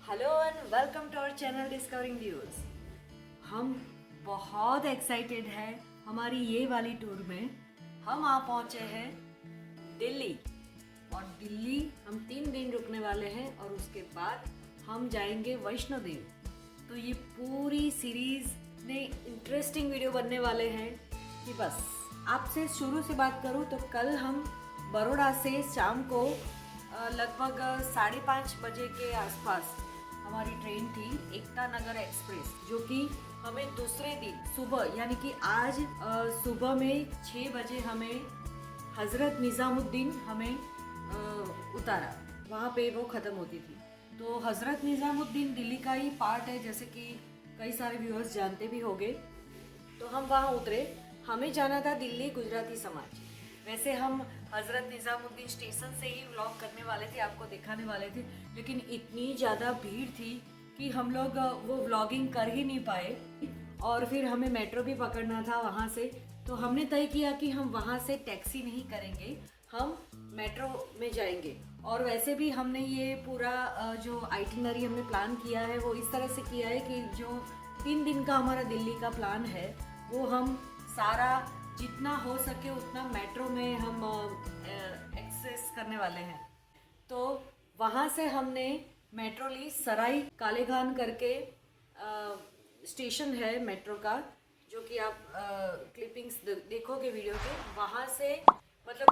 Hello and welcome to our channel discovering views. हम बहुत excited हैं हमारी ये वाली टूर में। हम आ पहुँचे हैं दिल्ली और दिल्ली हम 3 दिन रुकने वाले हैं और उसके बाद हम जाएंगे वैष्णो देवी। तो ये पूरी सीरीज में इंटरेस्टिंग वीडियो बनने वाले हैं कि बस आपसे शुरू से बात करूँ तो कल हम बड़ौदा से शाम को लगभग 5:30 बजे के आसपास हमारी ट्रेन थी एकता नगर एक्सप्रेस, जो कि हमें दूसरे दिन सुबह यानी कि आज सुबह में 6 बजे हमें हज़रत निज़ामुद्दीन हमें उतारा। वहाँ पे वो ख़त्म होती थी। तो हज़रत निज़ामुद्दीन दिल्ली का ही पार्ट है, जैसे कि कई सारे व्यूअर्स जानते भी होंगे। तो हम वहाँ उतरे। हमें जाना था दिल्ली गुजराती समाज। वैसे हम हज़रत निज़ामुद्दीन स्टेशन से ही व्लॉग करने वाले थे, आपको दिखाने वाले थे, लेकिन इतनी ज़्यादा भीड़ थी कि हम लोग वो व्लॉगिंग कर ही नहीं पाए। और फिर हमें मेट्रो भी पकड़ना था वहाँ से। तो हमने तय किया कि हम वहाँ से टैक्सी नहीं करेंगे, हम मेट्रो में जाएंगे। और वैसे भी हमने ये पूरा जो आइटिनरी हमने प्लान किया है वो इस तरह से किया है कि जो 3 दिन का हमारा दिल्ली का प्लान है वो हम सारा जितना हो सके उतना मेट्रो में हम एक्सेस करने वाले हैं। तो वहाँ से हमने मेट्रो ली, सराय काले खान करके स्टेशन है मेट्रो का, जो कि आप क्लिपिंग्स देखोगे वीडियो के। वहाँ से मतलब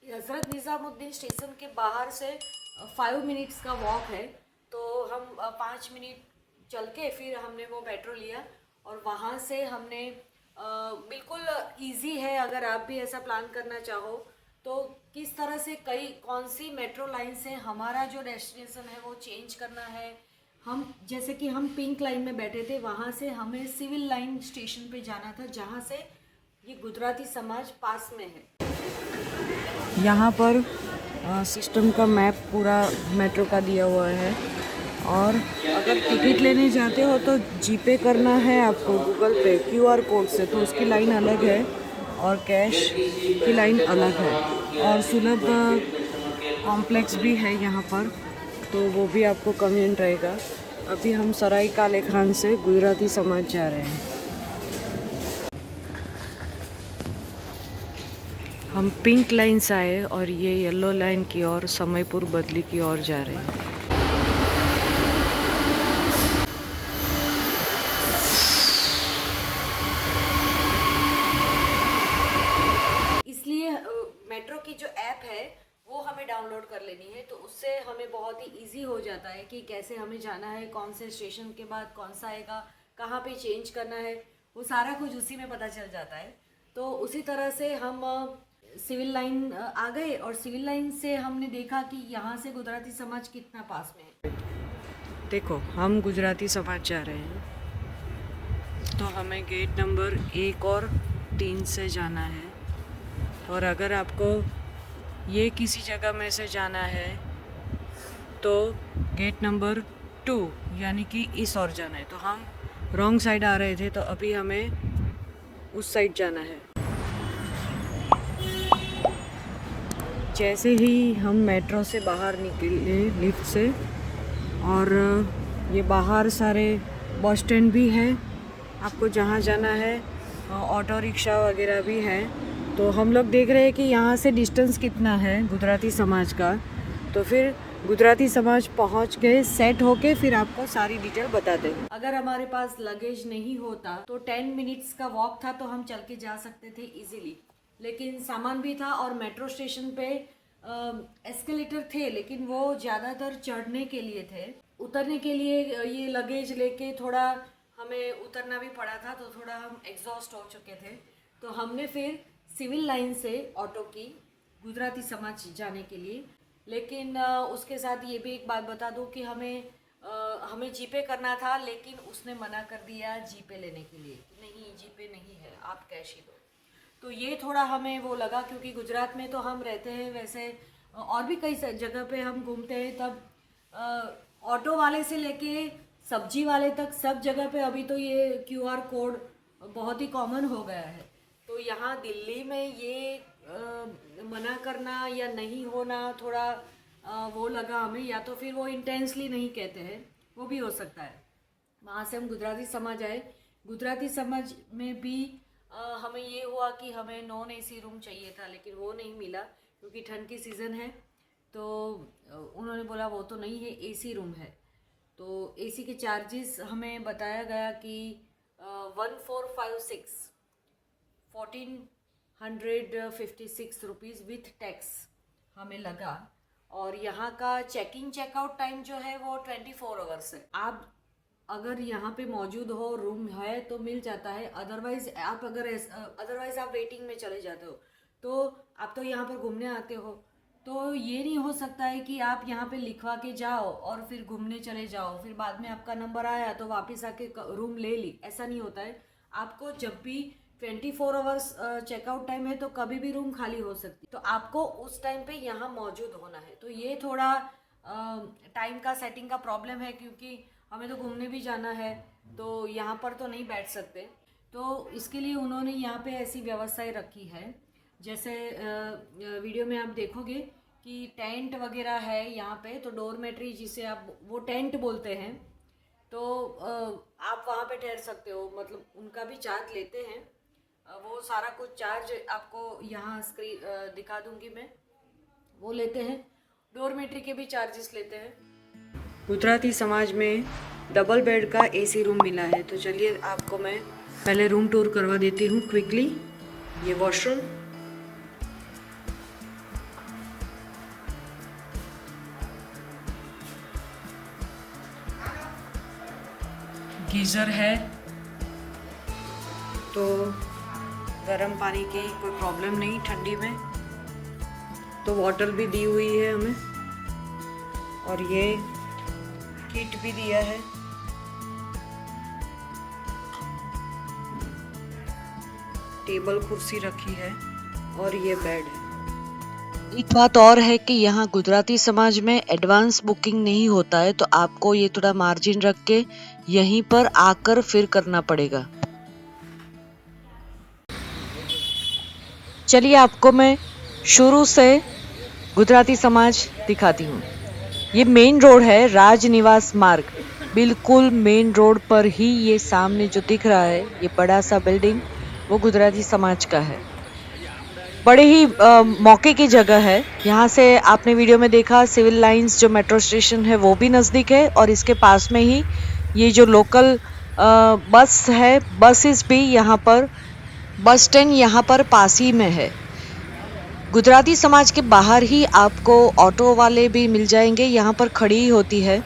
हज़रत निज़ामुद्दीन स्टेशन के बाहर से 5 मिनट्स का वॉक है। तो हम 5 मिनट चल के फिर हमने वो मेट्रो लिया और वहाँ से हमने बिल्कुल इजी है। अगर आप भी ऐसा प्लान करना चाहो तो किस तरह से कौन सी मेट्रो लाइन से हमारा जो डेस्टिनेशन है वो चेंज करना है। हम जैसे कि हम पिंक लाइन में बैठे थे, वहाँ से हमें सिविल लाइन स्टेशन पे जाना था, जहाँ से ये गुजराती समाज पास में है। यहाँ पर सिस्टम का मैप पूरा मेट्रो का दिया हुआ है। और अगर टिकट लेने जाते हो तो जीपे करना है आपको गूगल पे QR कोड से, तो उसकी लाइन अलग है और कैश की लाइन अलग है। और सुलभ कॉम्प्लेक्स भी है यहाँ पर, तो वो भी आपको कन्वीनियंट रहेगा। अभी हम सराय काले खान से गुजराती समाज जा रहे हैं। हम पिंक लाइन से आए और ये येलो लाइन की ओर समयपुर बदली की ओर जा रहे हैं। इसलिए मेट्रो की जो ऐप है वो हमें डाउनलोड कर लेनी है, तो उससे हमें बहुत ही इजी हो जाता है कि कैसे हमें जाना है, कौन से स्टेशन के बाद कौन सा आएगा, कहाँ पे चेंज करना है, वो सारा कुछ उसी में पता चल जाता है। तो उसी तरह से हम सिविल लाइन आ गए और सिविल लाइन से हमने देखा कि यहाँ से गुजराती समाज कितना पास में है। देखो हम गुजराती समाज जा रहे हैं, तो हमें गेट नंबर 1 और 3 से जाना है। और अगर आपको ये किसी जगह में से जाना है तो गेट नंबर 2 यानी कि इस ओर जाना है। तो हम रॉन्ग साइड आ रहे थे, तो अभी हमें उस साइड जाना है। जैसे ही हम मेट्रो से बाहर निकले लिफ्ट से, और ये बाहर सारे बस स्टैंड भी है, आपको जहाँ जाना है ऑटो रिक्शा वगैरह भी है। तो हम लोग देख रहे हैं कि यहाँ से डिस्टेंस कितना है गुजराती समाज का। तो फिर गुजराती समाज पहुँच गए, सेट होके फिर आपको सारी डिटेल बताते हैं। अगर हमारे पास लगेज नहीं होता तो 10 मिनट्स का वॉक था, तो हम चल के जा सकते थे इजीली। लेकिन सामान भी था और मेट्रो स्टेशन पे एस्केलेटर थे, लेकिन वो ज़्यादातर चढ़ने के लिए थे। उतरने के लिए ये लगेज लेके थोड़ा हमें उतरना भी पड़ा था, तो थोड़ा हम एग्जॉस्ट हो चुके थे। तो हमने फिर सिविल लाइन से ऑटो की गुजराती समाज जाने के लिए। लेकिन उसके साथ ये भी एक बात बता दूं कि हमें जीपे करना था, लेकिन उसने मना कर दिया जीपे लेने के लिए। नहीं, जीपे नहीं है, आप कैश ही दो। तो ये थोड़ा हमें वो लगा, क्योंकि गुजरात में तो हम रहते हैं, वैसे और भी कई जगह पे हम घूमते हैं, तब ऑटो वाले से लेके सब्जी वाले तक सब जगह पे अभी तो ये QR कोड बहुत ही कॉमन हो गया है। तो यहाँ दिल्ली में ये मना करना या नहीं होना थोड़ा वो लगा हमें, या तो फिर वो इंटेंसली नहीं कहते हैं, वो भी हो सकता है। वहाँ से हम गुजराती समाज आए। गुजराती समाज में भी हमें ये हुआ कि हमें नॉन एसी रूम चाहिए था, लेकिन वो नहीं मिला क्योंकि ठंड की सीज़न है। तो उन्होंने बोला वो तो नहीं है, एसी रूम है। तो एसी के चार्जेस हमें बताया गया कि 1456 1456 रुपीज़ विथ टैक्स हमें लगा। और यहाँ का चेक इन चेकआउट टाइम जो है वो 24 आवर्स है। आप अगर यहाँ पे मौजूद हो, रूम है तो मिल जाता है, अदरवाइज आप वेटिंग में चले जाते हो। तो आप तो यहाँ पर घूमने आते हो, तो ये नहीं हो सकता है कि आप यहाँ पे लिखवा के जाओ और फिर घूमने चले जाओ, फिर बाद में आपका नंबर आया तो वापस आके रूम ले ली। ऐसा नहीं होता है। आपको जब भी 24 आवर्स चेकआउट टाइम है तो कभी भी रूम खाली हो सकती, तो आपको उस टाइम पे यहाँ मौजूद होना है। तो ये थोड़ा टाइम का सेटिंग का प्रॉब्लम है, क्योंकि हमें तो घूमने भी जाना है, तो यहाँ पर तो नहीं बैठ सकते। तो इसके लिए उन्होंने यहाँ पे ऐसी व्यवस्थाएं रखी है। जैसे वीडियो में आप देखोगे कि टेंट वगैरह है यहाँ पे, तो डोरमेट्री जिसे आप वो टेंट बोलते हैं, तो आप वहाँ पे ठहर सकते हो। मतलब उनका भी चार्ज लेते हैं, वो सारा कुछ चार्ज आपको यहाँ स्क्रीन दिखा दूंगी मैं, वो लेते हैं। डोरमेट्री के भी चार्जेस लेते हैं। गुजराती समाज में डबल बेड का एसी रूम मिला है। तो चलिए आपको मैं पहले रूम टूर करवा देती हूँ क्विकली। ये वॉशरूम, गीज़र है, तो गर्म पानी की कोई प्रॉब्लम नहीं ठंडी में। तो वाटर भी दी हुई है हमें, और ये किट भी दिया है। टेबल कुर्सी रखी है, और ये बेड है। एक बात और है कि यहाँ गुजराती समाज में एडवांस बुकिंग नहीं होता है, तो आपको ये थोड़ा मार्जिन रख के यहीं पर आकर फिर करना पड़ेगा। चलिए आपको मैं शुरू से गुजराती समाज दिखाती हूँ। ये मेन रोड है, राजनिवास मार्ग। बिल्कुल मेन रोड पर ही ये सामने जो दिख रहा है, ये बड़ा सा बिल्डिंग, वो गुजराती समाज का है। बड़े ही मौके की जगह है। यहाँ से आपने वीडियो में देखा सिविल लाइंस जो मेट्रो स्टेशन है वो भी नज़दीक है, और इसके पास में ही ये जो लोकल बस है, बसेस भी यहाँ पर, बस स्टैंड यहाँ पर पास ही में है। गुजराती समाज के बाहर ही आपको ऑटो वाले भी मिल जाएंगे, यहाँ पर खड़ी होती है।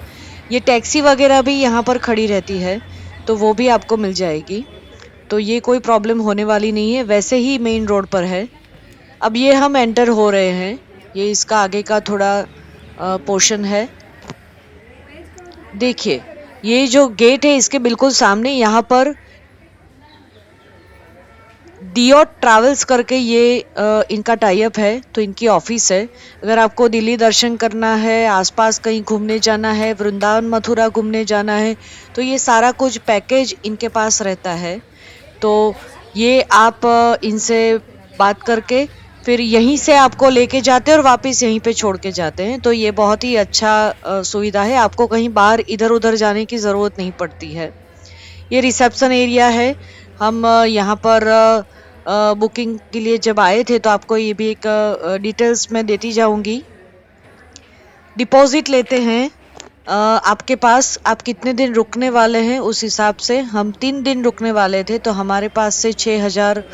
ये टैक्सी वगैरह भी यहाँ पर खड़ी रहती है, तो वो भी आपको मिल जाएगी। तो ये कोई प्रॉब्लम होने वाली नहीं है, वैसे ही मेन रोड पर है। अब ये हम एंटर हो रहे हैं, ये इसका आगे का थोड़ा पोर्शन है। देखिए ये जो गेट है इसके बिल्कुल सामने यहाँ पर दियो ट्रैवल्स करके ये इनका टाई अप है, तो इनकी ऑफिस है। अगर आपको दिल्ली दर्शन करना है, आसपास कहीं घूमने जाना है, वृंदावन मथुरा घूमने जाना है, तो ये सारा कुछ पैकेज इनके पास रहता है। तो ये आप इनसे बात करके फिर यहीं से आपको लेके जाते हैं और वापस यहीं पे छोड़ के जाते हैं। तो ये बहुत ही अच्छा सुविधा है, आपको कहीं बाहर इधर उधर जाने की ज़रूरत नहीं पड़ती है। ये रिसेप्शन एरिया है। हम यहाँ पर बुकिंग के लिए जब आए थे तो आपको ये भी एक डिटेल्स मैं देती जाऊंगी। डिपॉजिट लेते हैं आपके पास, आप कितने दिन रुकने वाले हैं उस हिसाब से। हम 3 दिन रुकने वाले थे, तो हमारे पास से 6000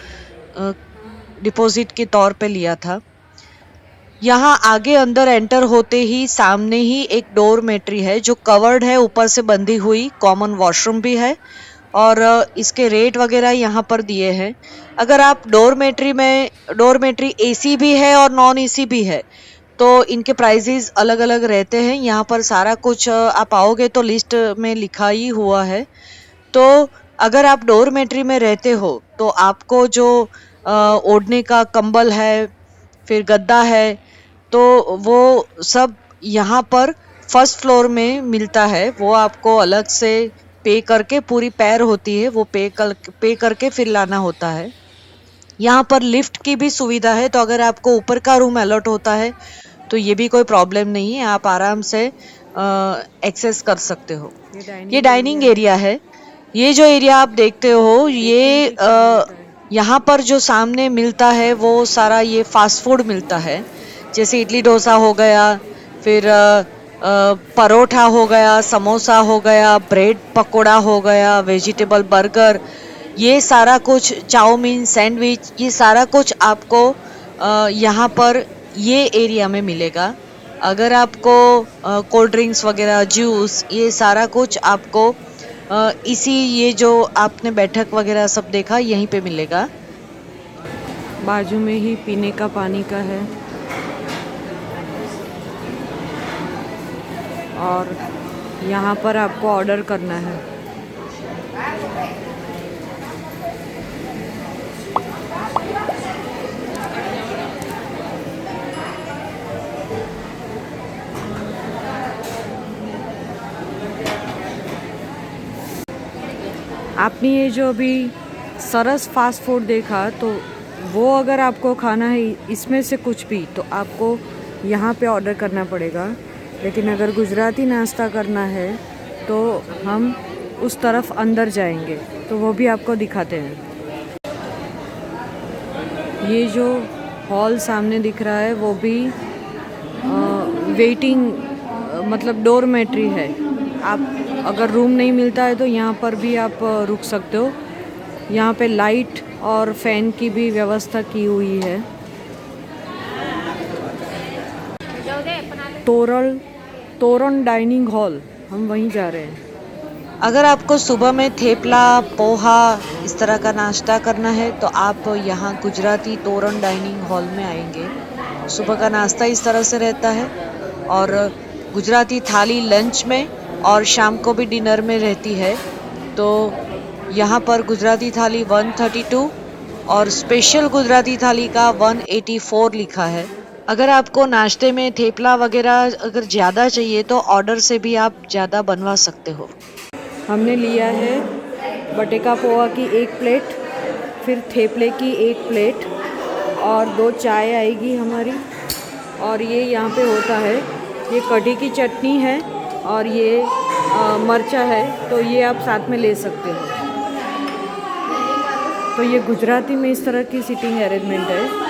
डिपॉजिट के तौर पे लिया था। यहाँ आगे अंदर एंटर होते ही सामने ही एक डोरमेट्री है जो कवर्ड है, ऊपर से बंधी हुई, कॉमन वॉशरूम भी है, और इसके रेट वगैरह यहाँ पर दिए हैं। अगर आप डोरमेट्री एसी भी है और नॉन एसी भी है, तो इनके प्राइजेस अलग अलग रहते हैं। यहाँ पर सारा कुछ आप आओगे तो लिस्ट में लिखा ही हुआ है। तो अगर आप डोरमेट्री में रहते हो तो आपको जो ओढ़ने का कंबल है, फिर गद्दा है, तो वो सब यहाँ पर फर्स्ट फ्लोर में मिलता है। वो आपको अलग से पे करके, पूरी पैर होती है वो पे करके फिर लाना होता है। यहाँ पर लिफ्ट की भी सुविधा है, तो अगर आपको ऊपर का रूम अलॉट होता है तो ये भी कोई प्रॉब्लम नहीं है, आप आराम से एक्सेस कर सकते हो। ये डाइनिंग एरिया है। ये जो एरिया आप देखते हो ये यहाँ पर जो सामने मिलता है वो सारा ये फास्ट फूड मिलता है, जैसे इडली डोसा हो गया, फिर परोठा हो गया, समोसा हो गया, ब्रेड पकोड़ा हो गया, वेजिटेबल बर्गर, ये सारा कुछ, चाउमीन, सैंडविच, ये सारा कुछ आपको यहाँ पर ये एरिया में मिलेगा। अगर आपको कोल्ड ड्रिंक्स वगैरह, जूस, ये सारा कुछ आपको इसी ये जो आपने बैठक वगैरह सब देखा यहीं पे मिलेगा। बाजू में ही पीने का पानी का है और यहाँ पर आपको ऑर्डर करना है। आपने ये जो अभी सरस फास्ट फूड देखा, तो वो अगर आपको खाना है इसमें से कुछ भी, तो आपको यहाँ पे ऑर्डर करना पड़ेगा। लेकिन अगर गुजराती नाश्ता करना है तो हम उस तरफ अंदर जाएंगे, तो वो भी आपको दिखाते हैं। ये जो हॉल सामने दिख रहा है वो भी वेटिंग मतलब डोरमेट्री है। आप अगर रूम नहीं मिलता है तो यहाँ पर भी आप रुक सकते हो। यहाँ पे लाइट और फैन की भी व्यवस्था की हुई है। तोरण डाइनिंग हॉल, हम वहीं जा रहे हैं। अगर आपको सुबह में थेपला, पोहा, इस तरह का नाश्ता करना है तो आप यहाँ गुजराती तोरण डाइनिंग हॉल में आएंगे। सुबह का नाश्ता इस तरह से रहता है और गुजराती थाली लंच में और शाम को भी डिनर में रहती है। तो यहाँ पर गुजराती थाली 132 और स्पेशल गुजराती थाली का 184 लिखा है। अगर आपको नाश्ते में थेपला वगैरह अगर ज़्यादा चाहिए तो ऑर्डर से भी आप ज़्यादा बनवा सकते हो। हमने लिया है बटेका पोहा की 1 प्लेट, फिर थेपले की 1 प्लेट और 2 चाय आएगी हमारी। और ये यहाँ पे होता है, ये कढ़ी की चटनी है और ये मरचा है, तो ये आप साथ में ले सकते हो। तो ये गुजराती में इस तरह की सीटिंग अरेंजमेंट है।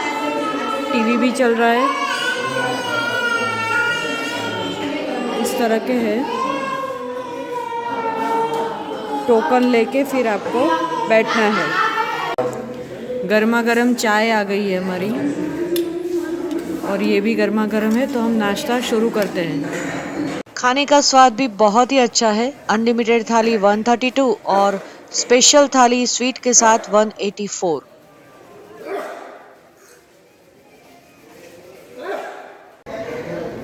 टीवी भी चल रहा है, इस तरह के है। टोकन लेके फिर आपको बैठना है। गर्मा गर्म चाय आ गई है हमारी और ये भी गर्मा गर्म है, तो हम नाश्ता शुरू करते हैं। खाने का स्वाद भी बहुत ही अच्छा है। अनलिमिटेड थाली 132 और स्पेशल थाली स्वीट के साथ 184।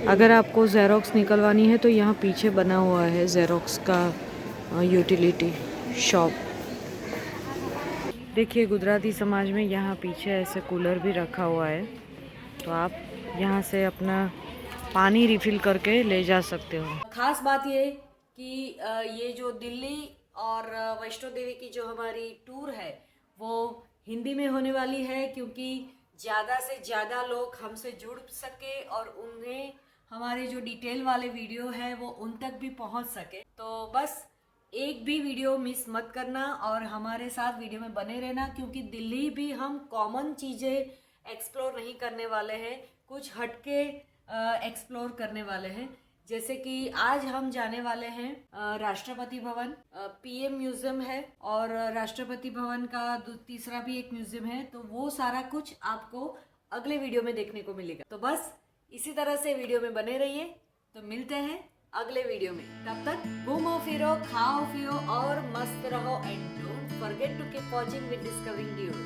अगर आपको ज़ेरोक्स निकलवानी है तो यहाँ पीछे बना हुआ है ज़ेरोक्स का यूटिलिटी शॉप। देखिए गुजराती समाज में यहाँ पीछे ऐसे कूलर भी रखा हुआ है, तो आप यहाँ से अपना पानी रिफ़िल करके ले जा सकते हो। खास बात ये कि ये जो दिल्ली और वैष्णो देवी की जो हमारी टूर है वो हिंदी में होने वाली है, क्योंकि ज़्यादा से ज़्यादा लोग हमसे जुड़ सके और उन्हें हमारे जो डिटेल वाले वीडियो है वो उन तक भी पहुंच सके। तो बस एक भी वीडियो मिस मत करना और हमारे साथ वीडियो में बने रहना, क्योंकि दिल्ली भी हम कॉमन चीज़ें एक्सप्लोर नहीं करने वाले हैं, कुछ हटके एक्सप्लोर करने वाले हैं। जैसे कि आज हम जाने वाले हैं राष्ट्रपति भवन, पीएम म्यूजियम है और राष्ट्रपति भवन का तीसरा भी एक म्यूजियम है, तो वो सारा कुछ आपको अगले वीडियो में देखने को मिलेगा। तो बस इसी तरह से वीडियो में बने रहिए, तो मिलते हैं अगले वीडियो में। तब तक घूमो फिरो, खाओ पियो और मस्त रहो and don't forget to keep watching with discovering dues.